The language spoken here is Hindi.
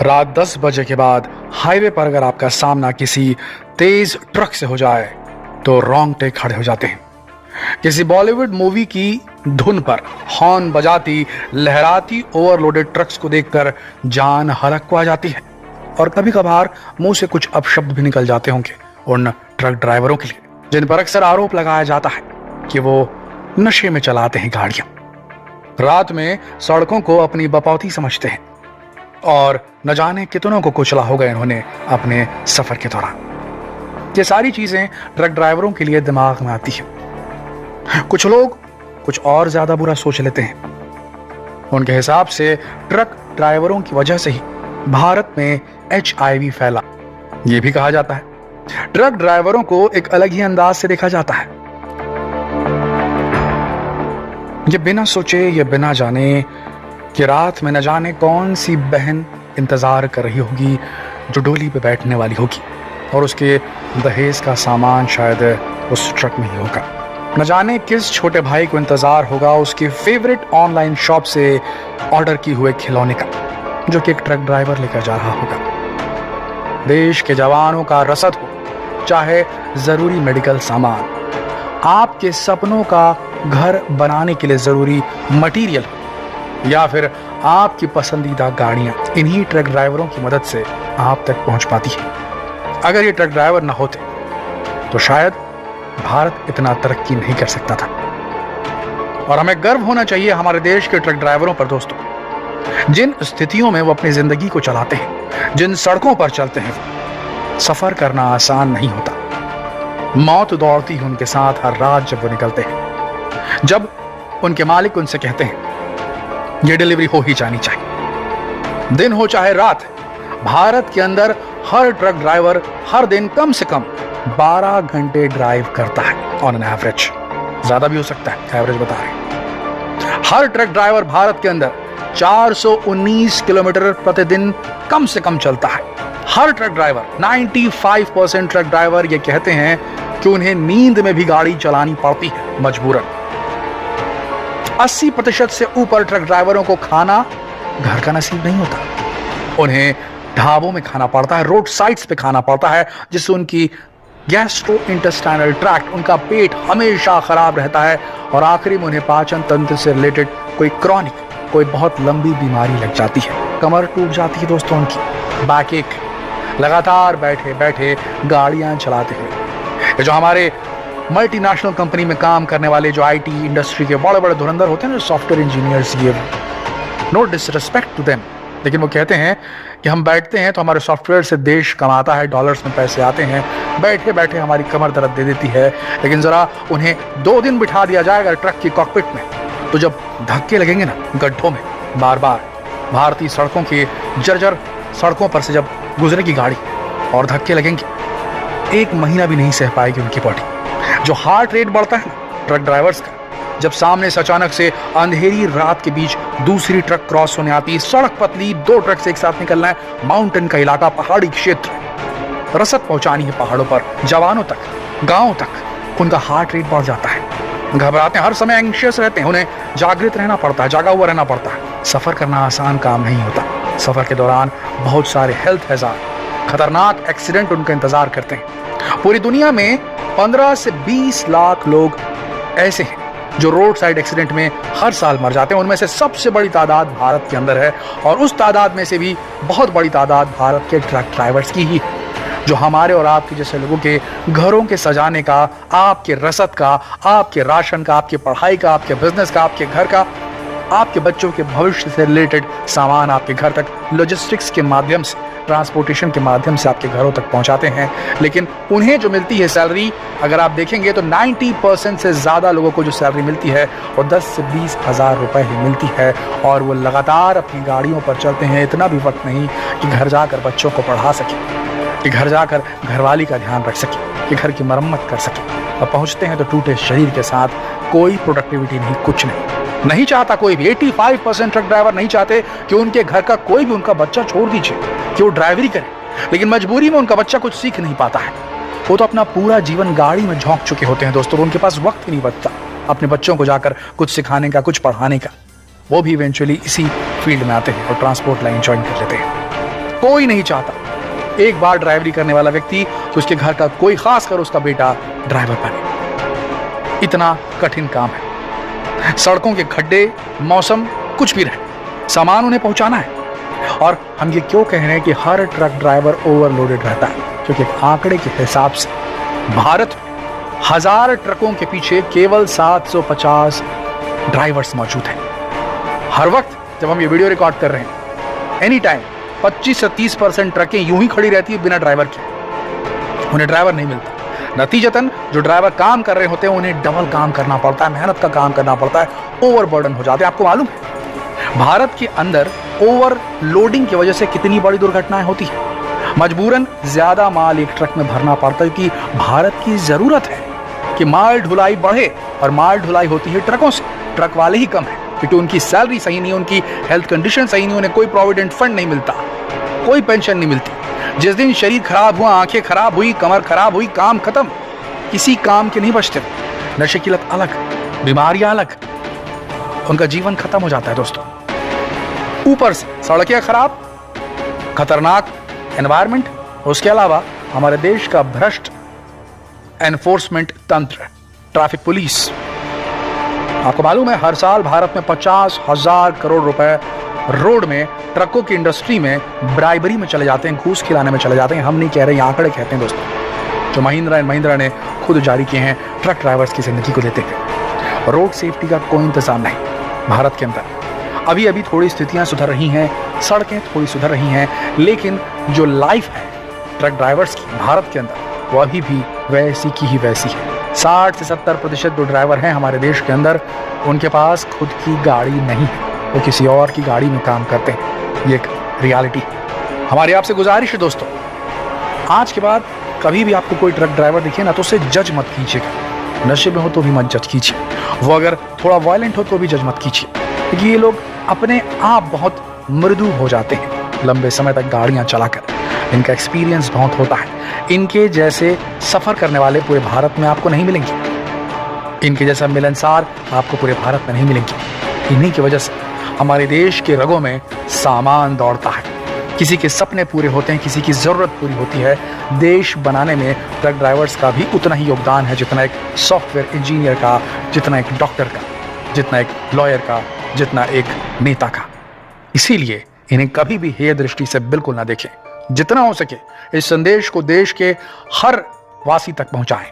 रात 10 बजे के बाद हाईवे पर अगर आपका सामना किसी तेज ट्रक से हो जाए तो रोंगटे खड़े हो जाते हैं। किसी बॉलीवुड मूवी की धुन पर हॉर्न बजाती लहराती ओवरलोडेड ट्रक्स को देखकर जान हलक को आ जाती है और कभी कभार मुंह से कुछ अपशब्द भी निकल जाते होंगे उन ट्रक ड्राइवरों के लिए, जिन पर अक्सर आरोप लगाया जाता है कि वो नशे में चलाते हैं गाड़ियां, रात में सड़कों को अपनी बपौती समझते हैं और न जाने कितनों को कुचला होगा इन्होंने अपने सफर के दौरान। ये सारी चीजें ट्रक ड्राइवरों के लिए दिमाग में आती है। कुछ लोग कुछ और ज्यादा बुरा सोच लेते हैं। उनके हिसाब से ट्रक ड्राइवरों की वजह से ही भारत में HIV फैला। यह भी कहा जाता है ट्रक ड्राइवरों को एक अलग ही अंदाज से देखा जाता है। ये बिना सोचे ये बिना जाने कि रात में न जाने कौन सी बहन इंतजार कर रही होगी जो डोली पे बैठने वाली होगी और उसके दहेज का सामान शायद उस ट्रक में ही होगा। न जाने किस छोटे भाई को इंतजार होगा उसकी फेवरेट ऑनलाइन शॉप से ऑर्डर किए हुए खिलौने का, जो कि एक ट्रक ड्राइवर लेकर जा रहा होगा। देश के जवानों का रसद हो, चाहे जरूरी मेडिकल सामान, आपके सपनों का घर बनाने के लिए जरूरी मटेरियल या फिर आपकी पसंदीदा गाड़ियां, इन्हीं ट्रक ड्राइवरों की मदद से आप तक पहुंच पाती है। अगर ये ट्रक ड्राइवर न होते तो शायद भारत इतना तरक्की नहीं कर सकता था। और हमें गर्व होना चाहिए हमारे देश के ट्रक ड्राइवरों पर दोस्तों, जिन स्थितियों में वो अपनी जिंदगी को चलाते हैं, जिन सड़कों पर चलते हैं। सफर करना आसान नहीं होता। मौत दौड़ती है उनके साथ हर रात जब वो निकलते हैं, जब उनके मालिक उनसे कहते हैं ये डिलीवरी हो ही जानी चाहिए। दिन हो चाहे रात, भारत के अंदर हर ट्रक ड्राइवर हर दिन कम से कम 12 घंटे ड्राइव करता है ऑन एन एवरेज। ज्यादा भी हो सकता है, एवरेज बता रहे हैं। हर ट्रक ड्राइवर भारत के अंदर 419 किलोमीटर प्रतिदिन कम से कम चलता है। हर ट्रक ड्राइवर 95% ट्रक ड्राइवर ये कहते हैं कि उन्हें नींद में भी गाड़ी चलानी पड़ती है मजबूरन। 80% से ऊपर ट्रक ड्राइवरों को खाना घर का नसीब नहीं होता। उन्हें ढाबों में खाना पड़ता है, रोड साइड्स पे खाना पड़ता है, जिससे उनकी गैस्ट्रो इंटेस्टाइनल ट्रैक्ट, उनका पेट हमेशा खराब रहता है और आखिरी में उन्हें पाचन तंत्र से रिलेटेड कोई क्रॉनिक, कोई बहुत लंबी बीमारी लग जाती है। कमर टूट जाती है दोस्तों उनकी, बैक एक, लगातार बैठे बैठे गाड़ियां चलाते हुए। ये जो हमारे मल्टीनेशनल कंपनी में काम करने वाले जो IT इंडस्ट्री के बड़े बड़े धुरंधर होते हैं, जो सॉफ्टवेयर इंजीनियर्स, ये नो डिसरिस्पेक्ट टू देम, लेकिन वो कहते हैं कि हम बैठते हैं तो हमारे सॉफ्टवेयर से देश कमाता है, डॉलर्स में पैसे आते हैं, बैठे बैठे हमारी कमर दर्द दे देती है। लेकिन जरा उन्हें 2 दिन बिठा दिया जाएगा ट्रक की कॉकपिट में, तो जब धक्के लगेंगे ना गड्ढों में बार बार, भारतीय सड़कों की जर्जर सड़कों पर से जब गुजरेगी गाड़ी और धक्के लगेंगे, 1 महीना भी नहीं सह पाएगी उनकी बॉडी। जो हार्ट रेट बढ़ता है ट्रक ड्राइवर्स का, जब सामने से अचानक से अंधेरी रात के बीच दूसरी ट्रक क्रॉस होने आती है, सड़क पतली, 2 ट्रक से एक साथ निकलना है, माउंटेन का इलाका, पहाड़ी क्षेत्र, रसद पहुंचानी है पहाड़ों पर, जवानों तक, गांवों तक, उनका हार्ट रेट बढ़ जाता है। घबराते हैं, हर समय एंग्शियस रहते हैं, उन्हें जागृत रहना पड़ता है, जागा हुआ रहना पड़ता है। सफर करना आसान काम नहीं होता। सफर के दौरान बहुत सारे हेल्थ हैजार्ड, खतरनाक एक्सीडेंट उनका इंतजार करते हैं। पूरी दुनिया में 15 से 20 लाख लोग ऐसे हैं जो रोड साइड एक्सीडेंट में हर साल मर जाते हैं। उनमें से सबसे बड़ी तादाद भारत के अंदर है और उस तादाद में से भी बहुत बड़ी तादाद भारत के ट्रक ड्राइवर्स की ही, जो हमारे और आपके जैसे लोगों के घरों के सजाने का, आपके रसद का, आपके राशन का, आपके पढ़ाई का, आपके बिजनेस का, आपके घर का, आपके बच्चों के भविष्य से रिलेटेड सामान आपके घर तक लॉजिस्टिक्स के माध्यम से, ट्रांसपोर्टेशन के माध्यम से आपके घरों तक पहुंचाते हैं। लेकिन उन्हें जो मिलती है सैलरी, अगर आप देखेंगे तो 90% से ज़्यादा लोगों को जो सैलरी मिलती है वो 10 से 20 हज़ार रुपये ही मिलती है और वो लगातार अपनी गाड़ियों पर चलते हैं। इतना भी वक्त नहीं कि घर जाकर बच्चों को पढ़ा सके, कि घर जाकर घरवाली का ध्यान रख सके, कि घर की मरम्मत कर सके। और पहुँचते हैं तो टूटे शरीर के साथ, कोई प्रोडक्टिविटी नहीं, कुछ नहीं चाहता कोई भी। 85% ट्रक ड्राइवर नहीं चाहते कि उनके घर का कोई भी उनका बच्चा, छोड़ दीजिए कि वो ड्राइवरी करे, लेकिन मजबूरी में उनका बच्चा कुछ सीख नहीं पाता है। वो तो अपना पूरा जीवन गाड़ी में झोंक चुके होते हैं दोस्तों, उनके पास वक्त ही नहीं बचता अपने बच्चों को जाकर कुछ सिखाने का, कुछ पढ़ाने का। वो भी इवेंचुअली इसी फील्ड में आते हैं और ट्रांसपोर्ट लाइन ज्वाइन कर लेते हैं। कोई नहीं चाहता एक बार ड्राइवरी करने वाला व्यक्ति कि उसके घर का कोई, खासकर उसका बेटा, ड्राइवर बने। इतना कठिन काम है। सड़कों के खड्डे, मौसम, कुछ भी रहे, सामान उन्हें पहुंचाना है। और हम ये क्यों कह रहे हैं कि हर ट्रक ड्राइवर ओवरलोडेड रहता है? क्योंकि एक आंकड़े के हिसाब से भारत में 1000 ट्रकों के पीछे केवल 750 ड्राइवर्स मौजूद हैं। हर वक्त जब हम ये वीडियो रिकॉर्ड कर रहे हैं, एनी टाइम 25 से 30% ट्रकें यूं ही खड़ी रहती है बिना ड्राइवर के। उन्हें ड्राइवर नहीं मिलता। नतीजतन जो ड्राइवर काम कर रहे होते हैं उन्हें डबल काम करना पड़ता है, मेहनत का काम करना पड़ता है, ओवरबर्डन हो जाते हैं। आपको मालूम है भारत के अंदर ओवरलोडिंग की वजह से कितनी बड़ी दुर्घटनाएं होती है? मजबूरन ज्यादा माल एक ट्रक में भरना पड़ता है क्योंकि भारत की जरूरत है कि माल ढुलाई बढ़े, और माल ढुलाई होती है ट्रकों से। ट्रक वाले ही कम है क्योंकि उनकी सैलरी सही नहीं, उनकी हेल्थ कंडीशन सही नहीं, उन्हें कोई प्रोविडेंट फंड नहीं मिलता, कोई पेंशन नहीं मिलती। जिस दिन शरीर खराब हुआ, आंखें खराब हुई, कमर खराब हुई, काम खत्म, किसी काम के नहीं बचते। नशे की लत अलग, बीमारियां अलग, उनका जीवन खत्म हो जाता है दोस्तों। ऊपर से सड़कें खराब, खतरनाक एनवायरमेंट, उसके अलावा हमारे देश का भ्रष्ट एनफोर्समेंट तंत्र, ट्रैफिक पुलिस। आपको मालूम है हर साल भारत में 50,000 करोड़ रुपए रोड में, ट्रकों की इंडस्ट्री में ब्राइबरी में चले जाते हैं, घूस खिलाने में चले जाते हैं। हम नहीं कह रहे, आंकड़े कहते हैं दोस्तों, जो महिंद्रा एंड महिंद्रा ने खुद जारी किए हैं ट्रक ड्राइवर्स की जिंदगी को लेते हुए। रोड सेफ्टी का कोई इंतजाम नहीं भारत के अंदर। अभी अभी थोड़ी स्थितियां सुधर रही हैं, सड़कें थोड़ी सुधर रही हैं, लेकिन जो लाइफ है ट्रक ड्राइवर्स की भारत के अंदर, वो अभी भी वैसी की ही वैसी है। 60 से 70% जो ड्राइवर हैं हमारे देश के अंदर, उनके पास खुद की गाड़ी नहीं है, वो किसी और की गाड़ी में काम करते हैं। ये एक रियलिटी है। हमारी आपसे गुजारिश है दोस्तों, आज के बाद कभी भी आपको कोई ट्रक ड्राइवर दिखे ना तो उसे जज मत कीजिएगा। नशे में हो तो भी मत जज कीजिए, वो अगर थोड़ा वायलेंट हो तो भी जज मत कीजिए, क्योंकि ये लोग अपने आप बहुत मृदु हो जाते हैं लंबे समय तक गाड़ियां चलाकर। इनका एक्सपीरियंस बहुत होता है। इनके जैसे सफर करने वाले पूरे भारत में आपको नहीं मिलेंगे। इनके जैसा मिलनसार आपको पूरे भारत में नहीं मिलेंगे। इन्हीं की वजह से हमारे देश के रगों में सामान दौड़ता है। किसी के सपने पूरे होते हैं, किसी की जरूरत पूरी होती है। देश बनाने में ट्रक ड्राइवर्स का भी उतना ही योगदान है जितना एक सॉफ्टवेयर इंजीनियर का, जितना एक डॉक्टर का, जितना एक लॉयर का, जितना एक नेता का। इसीलिए इन्हें कभी भी हेय दृष्टि से बिल्कुल ना देखें। जितना हो सके इस संदेश को देश के हर वासी तक पहुंचाएं।